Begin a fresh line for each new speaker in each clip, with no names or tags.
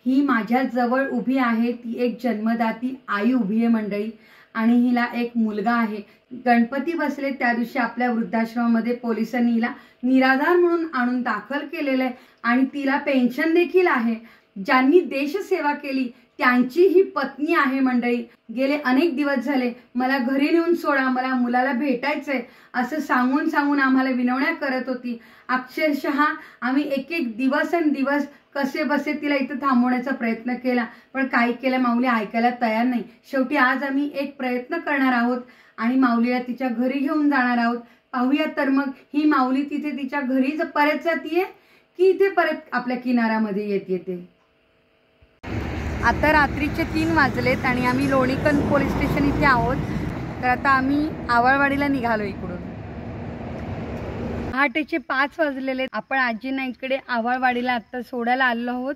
ही माझ्या जवळ उभी आहे ती एक जन्मदाती आई उभी आहे मंडळी, आणि हिला एक मुलगा आहे। गणपती बसले त्या दिवशी आपल्या वृद्धाश्रमामध्ये पोलिसांनी हिला निराधार म्हणून आणून दाखल केलेलं आहे आणि तिला पेन्शन देखील आहे। ज्यांनी देशसेवा केली त्यांची ही पत्नी आहे मंडळी। गेले अनेक दिवस झाले मला घरी नेऊन सोडा, मला मुलाला भेटायचंय असं सांगून सांगून आम्हाला विनवण्या करत होती। अक्षरशः आम्ही एक एक दिवस आणि दिवस कसे बसे तिला इथं थांबवण्याचा प्रयत्न केला, पण काही केलं माऊली ऐकायला तयार नाही। शेवटी आज आम्ही एक प्रयत्न करणार आहोत आणि माऊलीला तिच्या घरी घेऊन जाणार आहोत। पाहूया तर मग ही माऊली तिथे तिच्या घरी परत जातीये की इथे परत आपल्या किनाऱ्यामध्ये येते। आता रात्रीचे 3 वाजलेत आणि आम्ही लोणीकंद पोलीस स्टेशन इथे आहोत। तर आता आम्ही आवळवाडीला निघालो इकडून। 5:05 वाजलेले। आपण आजींना इकडे आवळवाडीला आता सोडायला आलेलो आहोत।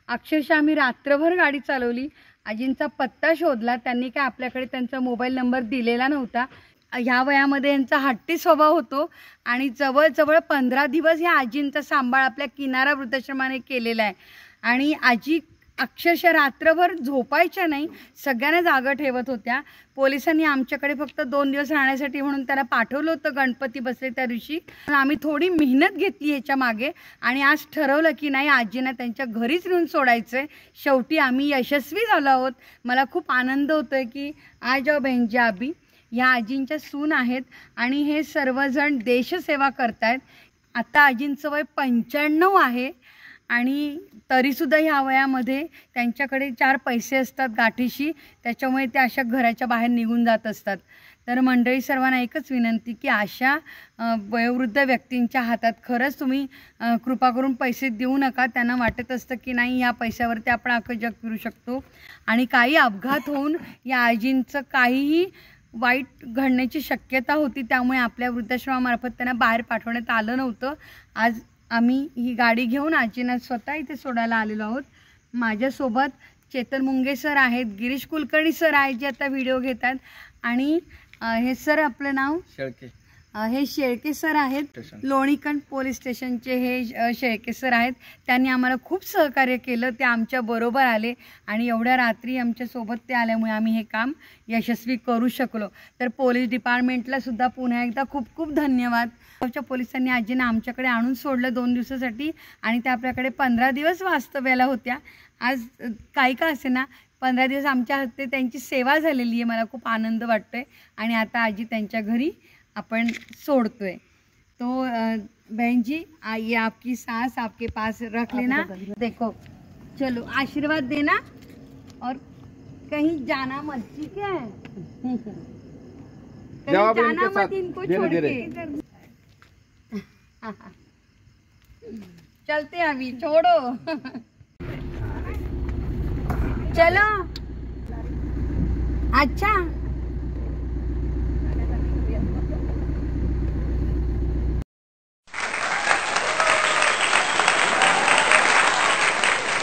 अक्षरशः आम्ही रात्रभर गाडी चालवली, आजींचा पत्ता शोधला, त्यांनी काय आपल्याकडे त्यांचा मोबाईल नंबर दिलेला नव्हता। ह्या वयामध्ये यांचा हट्टी स्वभाव होतो आणि जवळजवळ 15 दिवस ह्या आजींचा सांभाळ आपल्या किनारा वृद्धाश्रमाने केलेला आहे। आणि आजी अक्षरशः रात्रभर झोपायच्या नाही, सगळ्यांना जागा ठेवत होत्या। पोलिसांनी आमच्याकडे फक्त 2 दिवस राहण्यासाठी म्हणून त्याला पाठवलं होतं गणपती बसले त्या दिवशी। आम्ही थोडी मेहनत घेतली ह्याच्या मागे आणि आज ठरवलं की नाही आजींना त्यांच्या घरीच नेऊन सोडायचंय। शेवटी आम्ही यशस्वी झालो आहोत। मला खूप आनंद होतोय की आज बहनजी आबी ह्या आजींच्या सून आहेत आणि हे सर्वजण देशसेवा करतायत। आता आजींचं वय 95 आहे आणि तरीसुद्धा ह्या वयामध्ये त्यांच्याकडे 4 पैसे असतात गाठीशी, त्याच्यामुळे ते अशा घराच्या बाहेर निघून जात असतात। तर मंडळी सर्वांना एकच विनंती की अशा वयोवृद्ध व्यक्तींच्या हातात खरंच तुम्ही कृपा करून पैसे देऊ नका। त्यांना वाटत असतं की नाही या पैशावरती आपण अख्खं जग फिरू शकतो आणि काही अपघात होऊन या आजींचं काहीही वाईट घडण्याची शक्यता होती, त्यामुळे आपल्या वृद्धाश्रमामार्फत त्यांना बाहेर पाठवण्यात आलं नव्हतं। आज आम्ही ही गाडी घेऊन आजींना स्वतः इथे सोडायला आलेलो आहोत। माझ्यासोबत चेतन मुंगे सर आहेत, गिरीश कुलकर्णी सर आहेत जे आता व्हिडिओ घेतात, आणि हे सर आपलं नाव
शेळके,
हे शेळके सर आहेत, लोणीकंद पोलीस स्टेशनचे हे शेळके सर आहेत। त्यांनी आम्हाला खूप सहकार्य केलं, ते आमच्या बरोबर आले आणि एवढ्या रात्री आमच्या सोबत ते आल्यामुळे आम्ही हे काम यशस्वी करू शकलो। तर पोलीस डिपार्टमेंटला सुद्धा पुन्हा एकदा खूप खूप धन्यवाद। पोलिसांनी आजींना आमच्याकडे आणून सोडलं 2 दिवसासाठी आणि त्या आपल्याकडे 15 दिवस वास्तव्याला होत्या। आज काही का असेना 15 दिवस आमच्या हस्ते त्यांची सेवा झालेली आहे, मला खूप आनंद वाटतोय। आणि आता आजी त्यांच्या घरी आपण सोडतोय। तो बहन जी ये आपकी सास आपके पास रख लेना, देखो चलो आशीर्वाद देना और कहीं जाना मत, ठीक है? कहीं जाना मत इनको छोड़ के। चलते अभी, छोड़ो चलो। अच्छा